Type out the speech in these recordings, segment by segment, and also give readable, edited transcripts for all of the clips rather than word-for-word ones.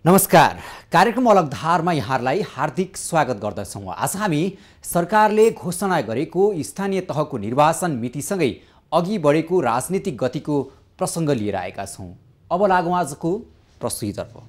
नमस्कार, कार्यक्रम अलग धारमा यहाँलाई हार्दिक स्वागत गर्दछौँ। आज हामी सरकारले घोषणा गरेको स्थानीय तहको निर्वाचन मितिसँगै अघि बढेको राजनीतिक गतिको प्रसङ्ग लिएर आएका छौँ। अब लागौँ आजको प्रस्तुतितर्फ।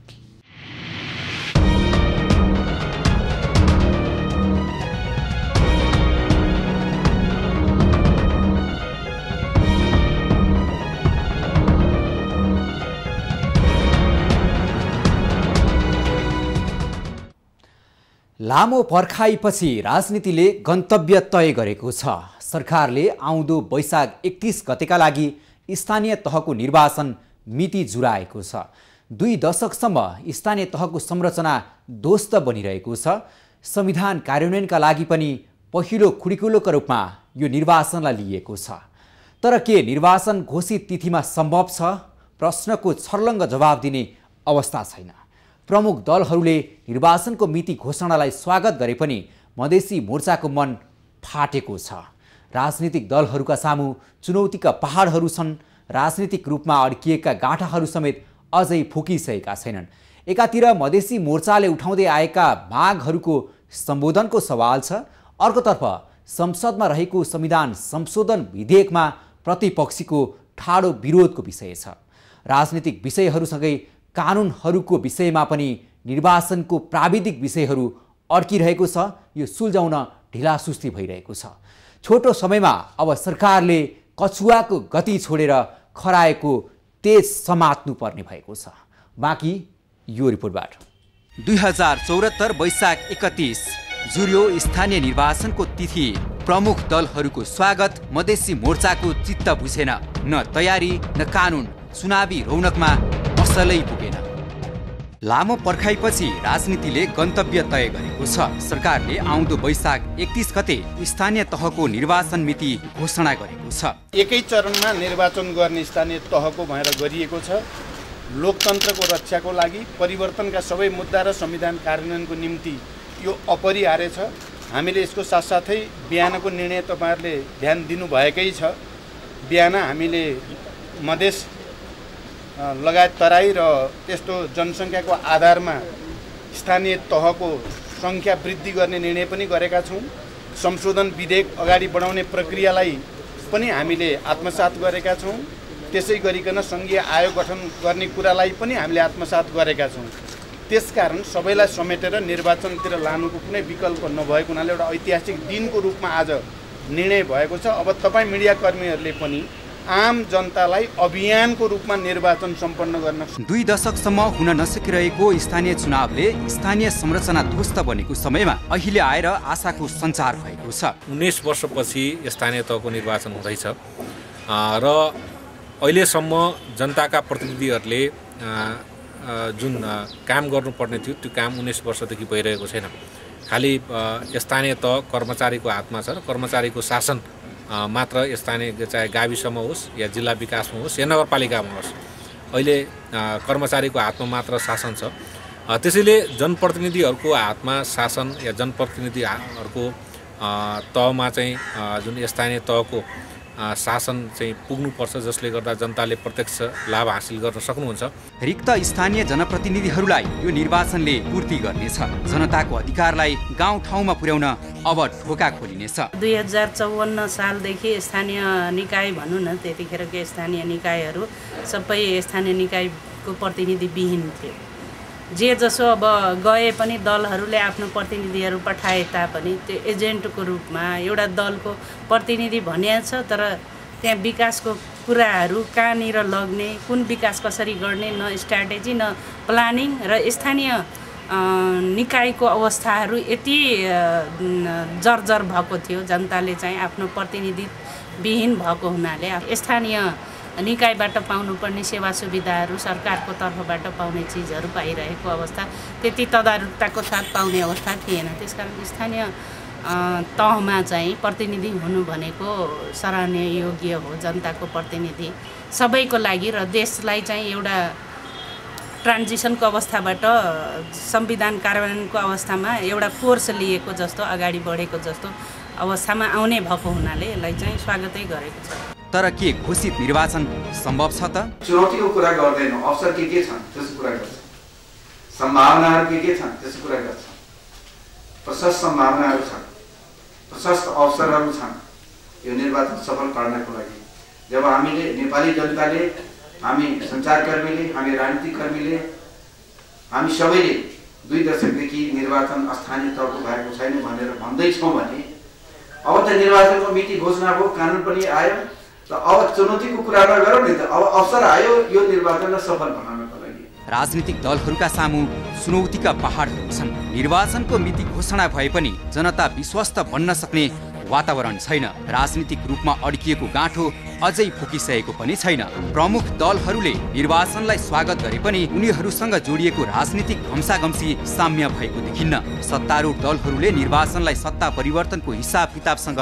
लामो पर्खाइपछि राजनीतिले गन्तव्य तय गरेको छ। सरकारले आउँदो वैशाख 31 गतेका लागि स्थानीय तहको निर्वाचन मिति जुराएको छ। 2 दशकसम्म स्थानीय तहको संरचना ध्वस्त बनिरहेको छ। संविधान कार्यान्वयनका लागि पनि पहिलो खुडिकुलोका रूपमा यो निर्वाचनलाई लिएको छ। तर के निर्वाचन घोषित तिथिमा सम्भव छ? प्रश्नको छर्लङ्ग जवाब दिने अवस्था छैन। प्रमुख दलहरूले निर्वाचनको मिति घोषणालाई स्वागत गरे पनि मधेसी मोर्चाको मन फाटेको छ। राजनीतिक दलहरूका सामु चुनौतीका पहाडहरू छन्। राजनीतिक रूपमा अड्किएका गाँठाहरू समेत अझै फुकिसकेका छैनन्। एकातिर मधेसी मोर्चाले उठाउँदै आएका मागहरूको सम्बोधनको सवाल छ, अर्कोतर्फ संसदमा रहेको संविधान संशोधन विधेयकमा प्रतिपक्षीको ठाडो विरोधको विषय छ। राजनीतिक विषयहरूसँगै कानुनहरूको विषयमा पनि निर्वाचनको प्राविधिक विषयहरू अड्किरहेको छ। यो सुल्झाउन ढिलासुस्ती भइरहेको छ। छोटो समयमा अब सरकारले कछुवाको गति छोडेर खराएको तेज समात्नु पर्ने भएको छ। बाँकी यो रिपोर्टबाट 2074 वैशाख 31 जुर्यो स्थानीय निर्वाचनको तिथि। प्रमुख दलहरूको स्वागत, मधेसी मोर्चाको चित्त बुझेन। न तयारी न कानुन, चुनावी रौनकमा असलै पुगेन। लामो पर्खाइपछि राजनीतिले गन्तव्य तय गरेको छ। सरकारले आउँदो वैशाख 31 गते स्थानीय तहको निर्वाचन मिति घोषणा गरेको छ। एकै चरणमा निर्वाचन गर्ने स्थानीय तहको भएर गरिएको छ। लोकतन्त्रको रक्षाको लागि परिवर्तनका सबै मुद्दा र संविधान कार्यान्वयनको निम्ति यो अपरिहार्य छ। हामीले यसको साथसाथै बिहानको निर्णय तपाईहरुले ध्यान दिनुभएकै छ। बिहान हामीले मधेस लगायत तराई र त्यस्तो जनसङ्ख्याको आधारमा स्थानीय तहको सङ्ख्या वृद्धि गर्ने निर्णय पनि गरेका छौँ। संशोधन विधेयक अगाडि बढाउने प्रक्रियालाई पनि हामीले आत्मसात गरेका छौँ। त्यसै गरिकन सङ्घीय आयोग गठन गर्ने कुरालाई पनि हामीले आत्मसात गरेका छौँ। त्यसकारण सबैलाई समेटेर निर्वाचनतिर लानुको कुनै विकल्प नभएको हुनाले एउटा ऐतिहासिक दिनको रूपमा आज निर्णय भएको छ। अब तपाईँ मिडियाकर्मीहरूले पनि आम जनतालाई अभियानको रूपमा निर्वाचन सम्पन्न गर्न 2 दशकसम्म हुन नसकिरहेको स्थानीय चुनावले स्थानीय संरचना ध्वस्त बनेको समयमा अहिले आएर आशाको सञ्चार भएको छ। 19 वर्षपछि स्थानीय तहको निर्वाचन हुँदैछ र अहिलेसम्म जनताका प्रतिनिधिहरूले जुन काम गर्नुपर्ने थियो त्यो काम 19 वर्षदेखि भइरहेको छैन। खालि स्थानीय तह कर्मचारीको हातमा छ र कर्मचारीको शासन मात्र स्थानीय, चाहे गाविसमा होस् या जिल्ला विकासमा होस् या नगरपालिकामा होस्, अहिले कर्मचारीको हातमा मात्र शासन छ। त्यसैले जनप्रतिनिधिहरूको हातमा शासन या जनप्रतिनिधिहरूको तहमा चाहिँ जुन स्थानीय तहको शासन चाहिँ पुग्नुपर्छ, जसले गर्दा जनताले प्रत्यक्ष लाभ हासिल गर्न सक्नुहुन्छ। रिक्त स्थानीय जनप्रतिनिधिहरूलाई यो निर्वाचनले पूर्ति गर्नेछ। जनताको अधिकारलाई गाउँ ठाउँमा पुर्याउन अब ढोका खोलिनेछ। 2054 सालदेखि स्थानीय निकाय भनौँ न, त्यतिखेरको स्थानीय निकायहरू सबै स्थानीय निकायको प्रतिनिधिविहीन थियो। जे जसो अब गए पनि दलहरूले आफ्नो प्रतिनिधिहरू पठाए तापनि त्यो एजेन्टको रूपमा एउटा दलको प्रतिनिधि भनिएको छ, तर त्यहाँ विकासको कुराहरू कहाँनिर लग्ने, कुन विकास कसरी गर्ने, न स्ट्राटेजी न प्लानिङ र स्थानीय निकायको अवस्थाहरू यति जर्जर भएको थियो। जनताले चाहिँ आफ्नो प्रतिनिधिविहीन भएको हुनाले स्थानीय निकायबाट पाउनुपर्ने सेवा सुविधाहरू सरकारको तर्फबाट पाउने चिजहरू पाइरहेको अवस्था, त्यति तदारुकताको साथ पाउने अवस्था थिएन। त्यसकारण स्थानीय तहमा चाहिँ प्रतिनिधि हुनु भनेको सराहनीय योग्य हो। जनताको प्रतिनिधि सबैको लागि र देशलाई चाहिँ एउटा ट्रान्जिसनको अवस्थाबाट संविधान कार्यान्वयनको अवस्थामा एउटा कोर्स लिएको जस्तो, अगाडि बढेको जस्तो अवस्थामा आउने भएको हुनाले यसलाई चाहिँ स्वागतै गरेको छ। तर के घोषित निर्वाचन सम्भव छ त? चुनौतीको कुरा गर्दैन, अवसर के छन् त्यसको कुरा गर्छ। सम्भावनाहरू के छन् त्यसको कुरा गर्छौँ। प्रशस्त सम्भावनाहरू छन्, प्रशस्त अवसरहरू छन् यो निर्वाचन सफल पार्नको लागि। जब हामीले नेपाली जनताले, हामी सञ्चारकर्मीले, हामी राजनीतिकर्मीले, हामी सबैले 2 दशकदेखि निर्वाचन स्थानीय तहको भएको छैन भनेर भन्दैछौँ भने अब त निर्वाचनको मिति घोषणा भयो, कानुन पनि आयो, त अब चुनौतीको कुरा नगरौँ नि त, अब अवसर आयो यो निर्वाचनलाई सफल बनाउनको लागि। राजनीतिक दलहरूका सामु चुनौतीका पहाडहरू छन्। निर्वाचनको मिति घोषणा भए पनि जनता विश्वस्त बन्न सक्ने वातावरण छैन। राजनीतिक रूपमा अड्किएको गाँठो अझै फुकिसकेको पनि छैन। प्रमुख दलहरूले निर्वाचनलाई स्वागत गरे पनि उनीहरूसँग जोडिएको राजनीतिक घम्साघम्सी साम्य भएको देखिन्न। सत्तारूढ दलहरूले निर्वाचनलाई सत्ता परिवर्तनको हिसाब किताबसँग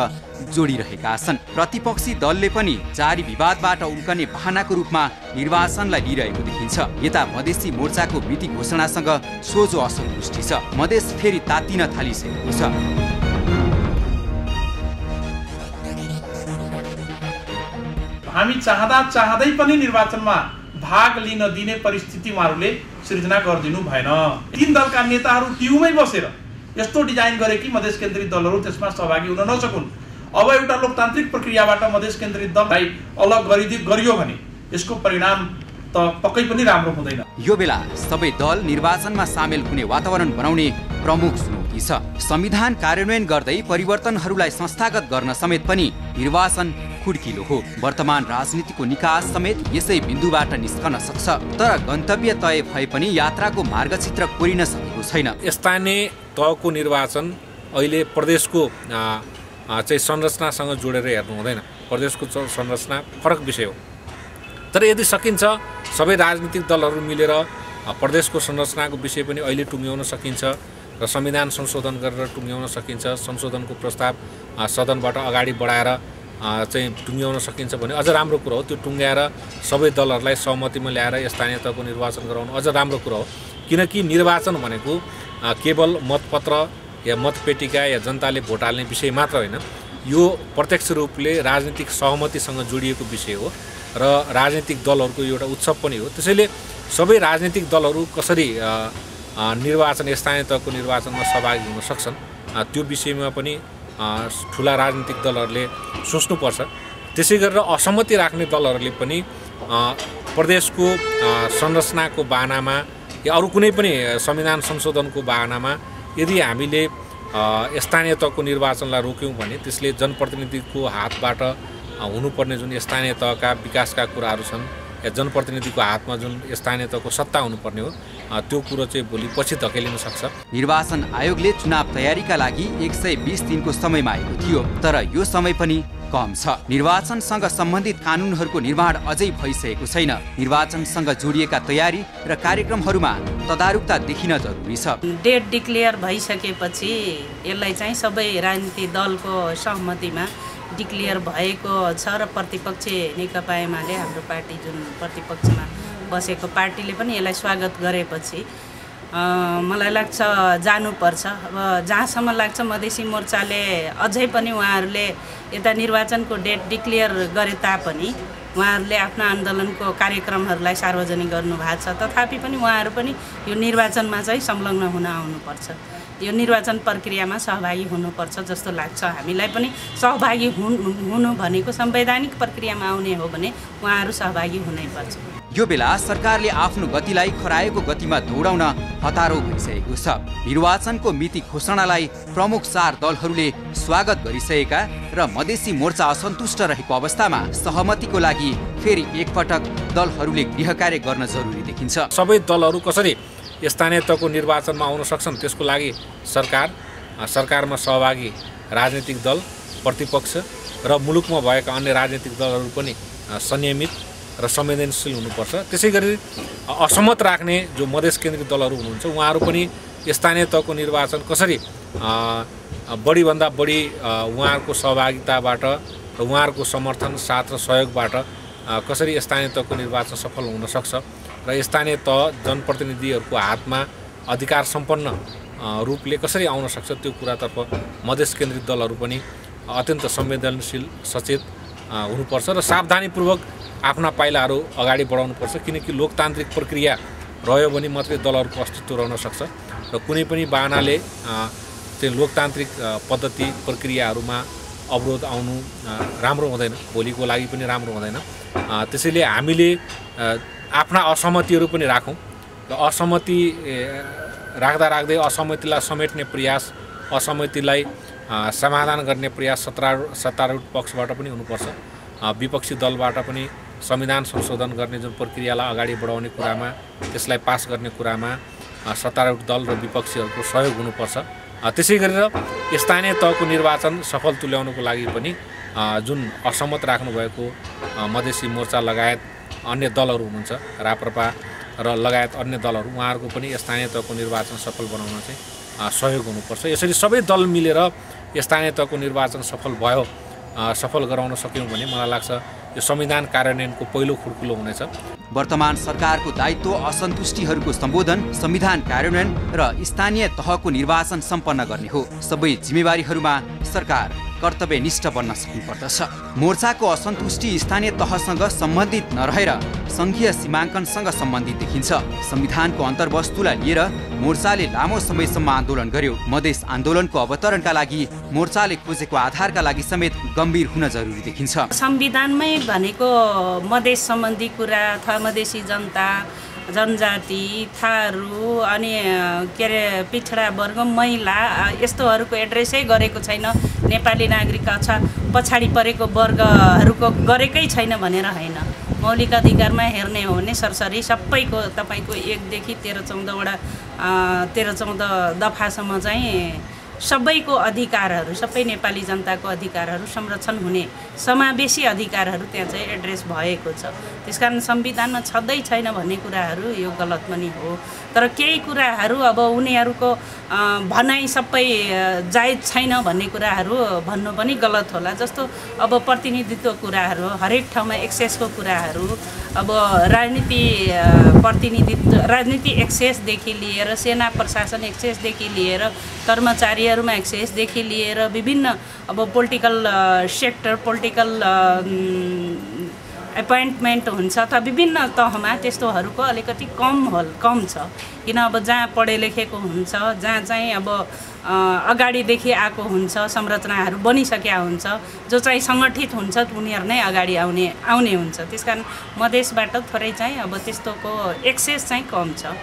जोडिरहेका छन्। प्रतिपक्षी दलले पनि जारी विवादबाट उम्कने बहानाको रूपमा निर्वाचनलाई लिइरहेको देखिन्छ। यता मधेसी मोर्चाको मिति घोषणासँग सोझो असन्तुष्टि छ। मधेस फेरि तातिन थालिसकेको छ। हामी चाहँदै पनि निर्वाचनमा भाग लिन दिने परिस्थिति उहाँहरूले सृजना गरिदिनु भएन। 3 दलका नेताहरू ट्युमै बसेर यस्तो डिजाइन गरे कि मधेस केन्द्रित दलहरू त्यसमा सहभागी हुन नसकुन्। अब एउटा लोकतान्त्रिक प्रक्रियाबाट मधेस केन्द्रित दललाई अलग गरियो भने यसको परिणाम त पक्कै पनि राम्रो हुँदैन। यो बेला सबै दल निर्वाचनमा सामेल हुने वातावरण बनाउने प्रमुख चुनौती छ। संविधान कार्यान्वयन गर्दै परिवर्तनहरूलाई संस्थागत गर्न समेत पनि निर्वाचन खुड्किलो हो। वर्तमान राजनीतिको निकास समेत यसै बिन्दुबाट निस्कन सक्छ। तर गन्तव्य तय भए पनि यात्राको मार्गचित्र कोरिन सकेको छैन। स्थानीय तहको निर्वाचन अहिले प्रदेशको चाहिँ संरचनासँग जोडेर हेर्नु हुँदैन। प्रदेशको संरचना फरक विषय हो। तर यदि सकिन्छ सबै राजनीतिक दलहरू मिलेर प्रदेशको संरचनाको विषय पनि अहिले टुङ्ग्याउन सकिन्छ र संविधान संशोधन गरेर टुङ्ग्याउन सकिन्छ। संशोधनको प्रस्ताव सदनबाट अगाडि बढाएर चाहिँ टुङ्ग्याउन सकिन्छ भने अझ राम्रो कुरो हो। त्यो टुङ्ग्याएर सबै दलहरूलाई सहमतिमा ल्याएर स्थानीय तहको निर्वाचन गराउनु अझ राम्रो कुरो हो। किनकि निर्वाचन भनेको केवल मतपत्र या मतपेटिका या जनताले भोट हाल्ने विषय मात्र होइन, यो प्रत्यक्ष रूपले राजनीतिक सहमतिसँग जोडिएको विषय हो र राजनीतिक दलहरूको एउटा उत्सव पनि हो। त्यसैले सबै राजनीतिक दलहरू कसरी निर्वाचन स्थानीय तहको निर्वाचनमा सहभागी हुन सक्छन् त्यो विषयमा पनि ठुला राजनीतिक दलहरूले सोच्नुपर्छ। त्यसै गरेर असहमति राख्ने दलहरूले पनि प्रदेशको संरचनाको बाहनामा या अरू कुनै पनि संविधान संशोधनको बाहनामा यदि हामीले स्थानीय तहको निर्वाचनलाई रोक्यौँ भने त्यसले जनप्रतिनिधिको हातबाट हुनुपर्ने जुन स्थानीय तहका विकासका कुराहरू छन् या जनप्रतिनिधिको हातमा जुन स्थानीय तहको सत्ता हुनुपर्ने हो त्यो कुरो चाहिँ भोलि पछि धकेलिन सक्छ। निर्वाचन आयोगले चुनाव तयारीका लागि 120 दिनको समय मागेको थियो, तर यो समय पनि कम छ। निर्वाचनसँग सम्बन्धित कानुनहरूको निर्माण अझै भइसकेको छैन। निर्वाचनसँग जोडिएका तयारी र कार्यक्रमहरूमा तदारुकता देखिन जरुरी छ। डेट डिक्लेयर भइसकेपछि यसलाई चाहिँ सबै राजनीतिक दलको सहमतिमा डिक्लेयर भएको छ र प्रतिपक्षी नेकपा एमाले हाम्रो पार्टी जुन प्रतिपक्षमा बसेको पार्टीले पनि यसलाई स्वागत गरेपछि मलाई लाग्छ जानुपर्छ। अब जहाँसम्म लाग्छ मधेसी मोर्चाले अझै पनि उहाँहरूले यता निर्वाचनको डेट डिक्लेयर गरे तापनि उहाँहरूले आफ्नो आन्दोलनको कार्यक्रमहरूलाई सार्वजनिक गर्नुभएको छ। तथापि पनि उहाँहरू पनि यो निर्वाचनमा चाहिँ संलग्न हुन आउनुपर्छ, यो निर्वाचन प्रक्रियामा सहभागी हुनुपर्छ जस्तो लाग्छ। हामीलाई पनि सहभागी हुनु भनेको संवैधानिक प्रक्रियामा आउने हो भने उहाँहरू सहभागी हुनैपर्छ। यो बेला सरकारले आफ्नो गतिलाई खराएको गतिमा दौडाउन हतारो भइसकेको छ। निर्वाचनको मिति घोषणालाई प्रमुख 4 दलहरूले स्वागत गरिसकेका र मधेसी मोर्चा असन्तुष्ट रहेको अवस्थामा सहमतिको लागि फेरि एकपटक दलहरूले गृह कार्य गर्न जरुरी देखिन्छ। सबै दलहरू कसरी स्थानीय तहको निर्वाचनमा आउन सक्छन् त्यसको लागि सरकारमा सहभागी राजनीतिक दल, प्रतिपक्ष र मुलुकमा भएका अन्य राजनीतिक दलहरू पनि संयमित र संवेदनशील हुनुपर्छ। त्यसै गरी असहमत राख्ने जो मधेस केन्द्रित दलहरू हुनुहुन्छ उहाँहरू पनि स्थानीय तहको निर्वाचन कसरी बढीभन्दा बढी उहाँहरूको सहभागिताबाट र उहाँहरूको समर्थन साथ र सहयोगबाट कसरी स्थानीय तहको निर्वाचन सफल हुन सक्छ र स्थानीय तह जनप्रतिनिधिहरूको हातमा अधिकार सम्पन्न रूपले कसरी आउन सक्छ त्यो कुरातर्फ मधेस केन्द्रित दलहरू पनि अत्यन्त संवेदनशील सचेत हुनुपर्छ र सावधानीपूर्वक आफ्ना पाइलाहरू अगाडि बढाउनुपर्छ। किनकि लोकतान्त्रिक प्रक्रिया रह्यो भने मात्रै दलहरूको अस्तित्व रहन सक्छ र कुनै पनि बाहनाले चाहिँ लोकतान्त्रिक पद्धति प्रक्रियाहरूमा अवरोध आउनु राम्रो हुँदैन, भोलिको लागि पनि राम्रो हुँदैन। त्यसैले हामीले आफ्ना असहमतिहरू पनि राखौँ र असहमति राख्दा राख्दै असहमतिलाई समेट्ने प्रयास, असहमतिलाई समाधान गर्ने प्रयास सत्तारूढ पक्षबाट पनि हुनुपर्छ। विपक्षी दलबाट पनि संविधान संशोधन गर्ने जुन प्रक्रियालाई अगाडि बढाउने कुरामा, त्यसलाई पास गर्ने कुरामा सत्तारूढ दल र विपक्षीहरूको सहयोग हुनुपर्छ। त्यसै गरेर स्थानीय तहको निर्वाचन सफल तुल्याउनुको लागि पनि जुन असहमत राख्नुभएको मधेसी मोर्चा लगायत अन्य दलहरू हुनुहुन्छ, राप्रपा र लगायत अन्य दलहरू, उहाँहरूको पनि स्थानीय तहको निर्वाचन सफल बनाउन चाहिँ सहयोग हुनुपर्छ। यसरी सबै दल मिलेर स्थानीय तहको निर्वाचन सफल गराउन सक्यौँ भने मलाई लाग्छ यो संविधान कार्यान्वयनको पहिलो खुड्कुलो हुनेछ। वर्तमान सरकारको दायित्व असन्तुष्टिहरूको सम्बोधन, संविधान कार्यान्वयन र स्थानीय तहको निर्वाचन सम्पन्न गर्ने हो। सबै जिम्मेवारीहरूमा सरकार कर्तव्यनिष्ठ बन्न सक्नुपर्दछ। मोर्चाको असन्तुष्टि स्थानीय तहसँग सम्बन्धित नरहेर सङ्घीय सीमाङ्कनसँग सम्बन्धित देखिन्छ। संविधानको अन्तर्वस्तुलाई लिएर मोर्चाले लामो समयसम्म आन्दोलन गर्यो। मधेस आन्दोलनको अवतरणका लागि मोर्चाले खोजेको आधारका लागि समेत गम्भीर हुन जरुरी देखिन्छ। संविधानमै भनेको मधेस सम्बन्धी कुरा अथवा मधेसी जनता, जनजाति, थारू अनि के अरे पिछडा वर्ग, महिला यस्तोहरूको एड्रेसै गरेको छैन। नेपाली नागरिक अथवा पछाडि परेको वर्गहरूको गरेकै छैन भनेर होइन। मौलिक अधिकारमा हेर्ने हो भने सरसरी सबैको तपाईँको 1 देखि 13-14 दफासम्म चाहिँ सबैको अधिकारहरू, सबै नेपाली जनताको अधिकारहरू संरक्षण हुने समावेशी अधिकारहरू त्यहाँ चाहिँ एड्रेस भएको छ। त्यसकारण संविधानमा छँदै छैन भन्ने कुराहरू यो गलत पनि हो। तर केही कुराहरू अब उनीहरूको भनाइ सबै जायज छैन भन्ने कुराहरू भन्नु पनि गलत होला। जस्तो अब प्रतिनिधित्व कुराहरू, हरेक ठाउँमा एक्सेसको कुराहरू, अब राजनीति एक्सेसदेखि लिएर सेना प्रशासन एक्सेसदेखि लिएर कर्मचारीहरूमा एक्सेसदेखि लिएर विभिन्न अब पोलिटिकल सेक्टर, पोलिटिकल एपोइन्टमेन्ट हुन्छ अथवा विभिन्न तहमा त्यस्तोहरूको अलिकति कम छ। किन अब जहाँ पढे लेखेको हुन्छ, जहाँ चाहिँ अब अगाडिदेखि आएको हुन्छ, संरचनाहरू बनिसकेका हुन्छ, जो चाहिँ सङ्गठित हुन्छ उनीहरू नै अगाडि आउने हुन्छ। त्यसकारण मधेसबाट थोरै चाहिँ अब त्यस्तोको एक्सेस चाहिँ कम छ।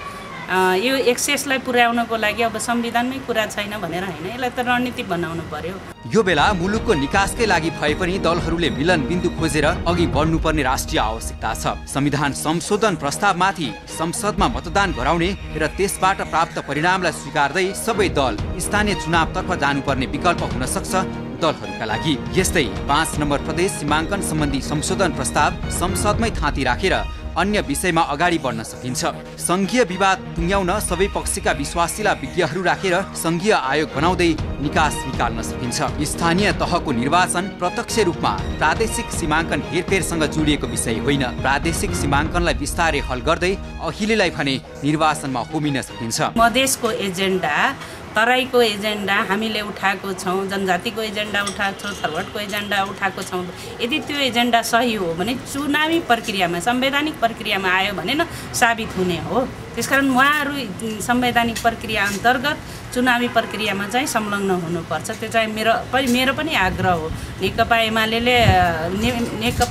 यो एक्सेसलाई पुर्याउनको लागि अब संविधानमै कुरा छैन भनेर होइन, यसलाई त रणनीति बनाउनु पर्यो। यो बेला मुलुकको निकासकै लागि भए पनि दलहरूले मिलन बिन्दु खोजेर अघि बढ्नुपर्ने राष्ट्रिय आवश्यकता छ। संविधान संशोधन प्रस्तावमाथि संसदमा मतदान गराउने र त्यसबाट प्राप्त परिणामलाई स्वीकार्दै सबै दल स्थानीय चुनावतर्फ जानुपर्ने विकल्प हुन सक्छ दलहरूका लागि। यस्तै 5 नम्बर प्रदेश सीमाङ्कन सम्बन्धी संशोधन प्रस्ताव संसदमै थाँती राखेर अन्य विषयमा अगाडि बढ्न सकिन्छ। संघीय विवाद टुङ्ग्याउन सबै पक्षका विश्वासिला विज्ञहरू राखेर संघीय आयोग बनाउँदै निकास निकाल्न सकिन्छ। स्थानीय तहको निर्वाचन प्रत्यक्ष रूपमा प्रादेशिक सीमाङ्कन हेरफेरसँग जोडिएको विषय होइन। प्रादेशिक सीमाङ्कनलाई बिस्तारै हल गर्दै अहिलेलाई भने निर्वाचनमा होमिन सकिन्छ। मधेसको एजेन्डा, तराईको एजेन्डा हामीले उठाएको छौँ, जनजातिको एजेन्डा उठाएको छौँ, थरवटको एजेन्डा उठाएको छौँ। यदि त्यो एजेन्डा सही हो भने चुनावी प्रक्रियामा, संवैधानिक प्रक्रियामा आयो भने न साबित हुने हो। त्यसकारण उहाँहरू संवैधानिक प्रक्रिया अन्तर्गत चुनावी प्रक्रियामा चाहिँ संलग्न हुनुपर्छ। त्यो चाहिँ मेरो पनि आग्रह हो। नेकपा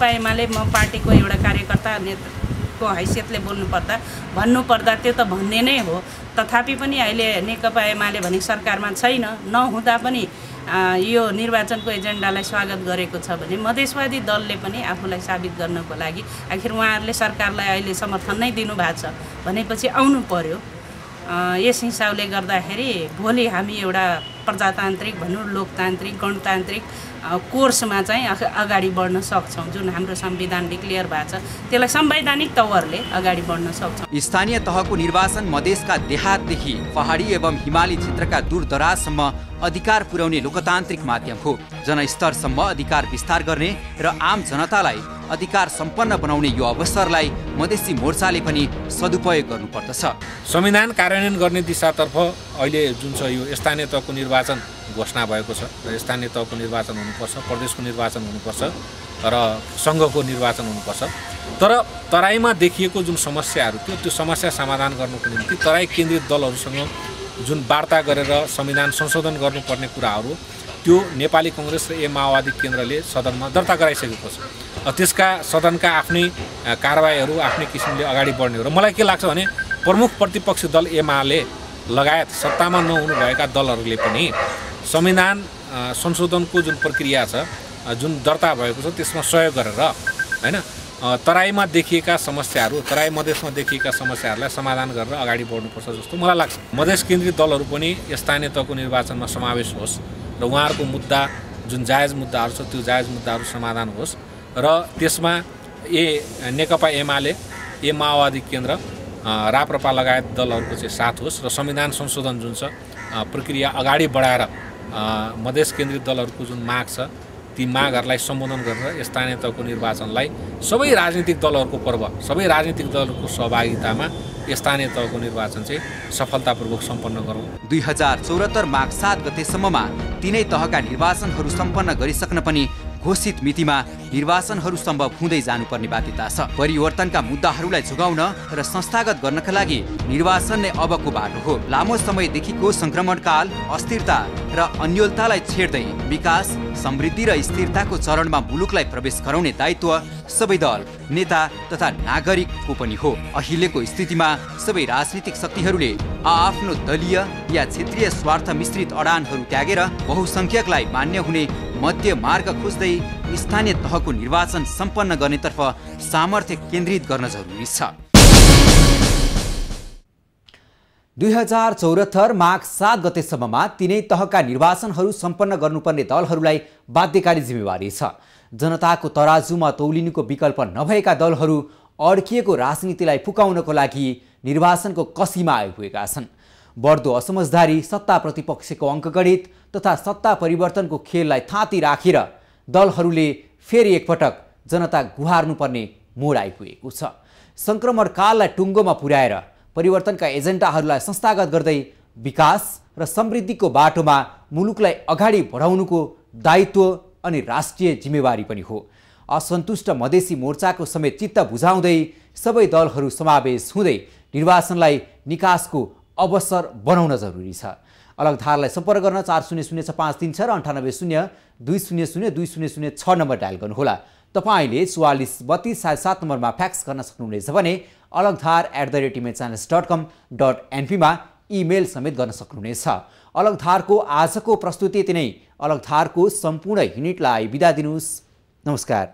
एमाले म पार्टीको एउटा कार्यकर्ता को हैसियतले भन्नुपर्दा त्यो त भन्ने नै हो। तथापि पनि अहिले नेकपा एमाले भने सरकारमा छैन, नहुँदा पनि यो निर्वाचनको एजेन्डालाई स्वागत गरेको छ भने मधेसवादी दलले पनि आफूलाई साबित गर्नको लागि आखिर उहाँहरूले सरकारलाई अहिले समर्थन नै दिनुभएको छ भनेपछि आउनु पर्यो। यस हिसाबले गर्दाखेरि भोलि हामी एउटा प्रजातान्त्रिक भनौँ, लोकतान्त्रिक, गणतान्त्रिक कोर्समा चाहिँ अगाडि बढ्न सक्छौँ। जुन हाम्रो संविधान डिक्लेयर भएको छ त्यसलाई संवैधानिक तवरले अगाडि बढ्न सक्छौँ। स्थानीय तहको निर्वाचन मधेसका देहातदेखि पहाडी एवं हिमाली क्षेत्रका दूरदराजसम्म अधिकार पुर्याउने लोकतान्त्रिक माध्यम हो। जनस्तरसम्म अधिकार विस्तार गर्ने र आम जनतालाई अधिकार सम्पन्न बनाउने यो अवसरलाई मधेसी मोर्चाले पनि सदुपयोग गर्नुपर्दछ। संविधान कार्यान्वयन गर्ने दिशातर्फ अहिले जुन छ यो स्थानीय तहको निर्वाचन घोषणा भएको छ र स्थानीय तहको निर्वाचन हुनुपर्छ, प्रदेशको निर्वाचन हुनुपर्छ र सङ्घको निर्वाचन हुनुपर्छ। तर तराईमा देखिएको जुन समस्याहरू थियो त्यो समस्या समाधान गर्नुको निम्ति तराई केन्द्रित दलहरूसँग जुन वार्ता गरेर संविधान संशोधन गर्नुपर्ने कुराहरू त्यो नेपाली कांग्रेस र माओवादी केन्द्रले सदनमा दर्ता गराइसकेको छ। त्यसका सदनका आफ्नै कारबाहीहरू आफ्नै किसिमले अगाडि बढ्ने हो र मलाई के लाग्छ भने प्रमुख प्रतिपक्षी दल एमाले लगायत सत्तामा नहुनुभएका दलहरूले पनि संविधान संशोधनको जुन प्रक्रिया छ जुन दर्ता भएको छ त्यसमा सहयोग गरेर हैन तराईमा देखिएका समस्याहरू तराई मधेसमा देखिएका समस्याहरूलाई समाधान गरेर अगाडि बढ्नुपर्छ जस्तो मलाई लाग्छ। मधेस केन्द्रित दलहरू पनि स्थानीय तहको निर्वाचनमा समावेश होस् र उहाँहरूको मुद्दा जुन जायज मुद्दाहरू छ त्यो जायज मुद्दाहरू समाधान होस् र त्यसमा नेकपा एमाले माओवादी केन्द्र राप्रपा लगायत दलहरूको चाहिँ साथ होस् र संविधान संशोधन जुन छ प्रक्रिया अगाडि बढाएर मधेस केन्द्रित दलहरूको जुन माग छ ती मागहरूलाई सम्बोधन गरेर स्थानीय तहको निर्वाचनलाई सबै राजनीतिक दलहरूको पर्व सबै राजनीतिक दलहरूको सहभागितामा स्थानीय तहको निर्वाचन चाहिँ सफलतापूर्वक सम्पन्न गरौँ। 2074 माघ 7 गतेसम्ममा तीनै तहका निर्वाचनहरू सम्पन्न गरिसक्न पनि घोषित मितिमा निर्वाचनहरू सम्भव हुँदै जानुपर्ने बाध्यता छ। परिवर्तनका मुद्दाहरूलाई जोगाउन र संस्थागत गर्नका लागि निर्वाचन नै अबको बाटो हो। लामो समयदेखिको संक्रमणकाल अस्थिरता र अन्योलतालाई छेड्दै विकास समृद्धि र स्थिरताको चरणमा मुलुकलाई प्रवेश गराउने दायित्व सबै दल नेता तथा नागरिकको पनि हो। अहिलेको स्थितिमा सबै राजनीतिक शक्तिहरूले आफ्नो दलीय या क्षेत्रीय स्वार्थ मिश्रित अडानहरू त्यागेर बहुसंख्यकलाई मान्य हुने मध्य मार्ग खोज्दै स्थानीय तहको निर्वाचन सम्पन्न गर्नेतर्फ सामर्थ्य केन्द्रित गर्न जरुरी छ। 2074 माघ 7 गतेसम्ममा तीनै तहका निर्वाचनहरू सम्पन्न गर्नुपर्ने दलहरूलाई बाध्यकारी जिम्मेवारी छ। जनताको तराजुमा तौलिनुको विकल्प नभएका दलहरू अड्किएको राजनीतिलाई फुकाउनको लागि निर्वाचनको कसीमा आइपुगेका छन्। बढ्दो असमझदारी सत्ता प्रतिपक्षको अङ्कगणित तथा सत्ता परिवर्तनको खेललाई थाती राखेर दलहरूले फेरि एकपटक जनता गुहार्नुपर्ने मोड आइपुगेको छ। संक्रमणकाललाई टुङ्गोमा पुर्याएर परिवर्तनका एजेन्डाहरूलाई संस्थागत गर्दै विकास र समृद्धिको बाटोमा मुलुकलाई अगाडि बढाउनुको दायित्व अनि राष्ट्रिय जिम्मेवारी पनि हो। असन्तुष्ट मधेसी मोर्चाको समेत चित्त बुझाउँदै सबै दलहरू समावेश हुँदै निर्वाचनलाई निकासको अवसर बनाउन जरुरी छ। अलगधारलाई सम्पर्क गर्न 400653 र 9802002006 नम्बर डायल गर्नुहोला। तपाईले 443277 नम्बरमा फ्याक्स गर्न सक्नुहुनेछ भने alagdhar@imagechannels.com.np मा इमेल समेत गर्न सक्नुहुनेछ। अलगधारको आजको प्रस्तुति यति नै। अलगधारको सम्पूर्ण युनिटलाई बिदा दिनुहोस्। नमस्कार।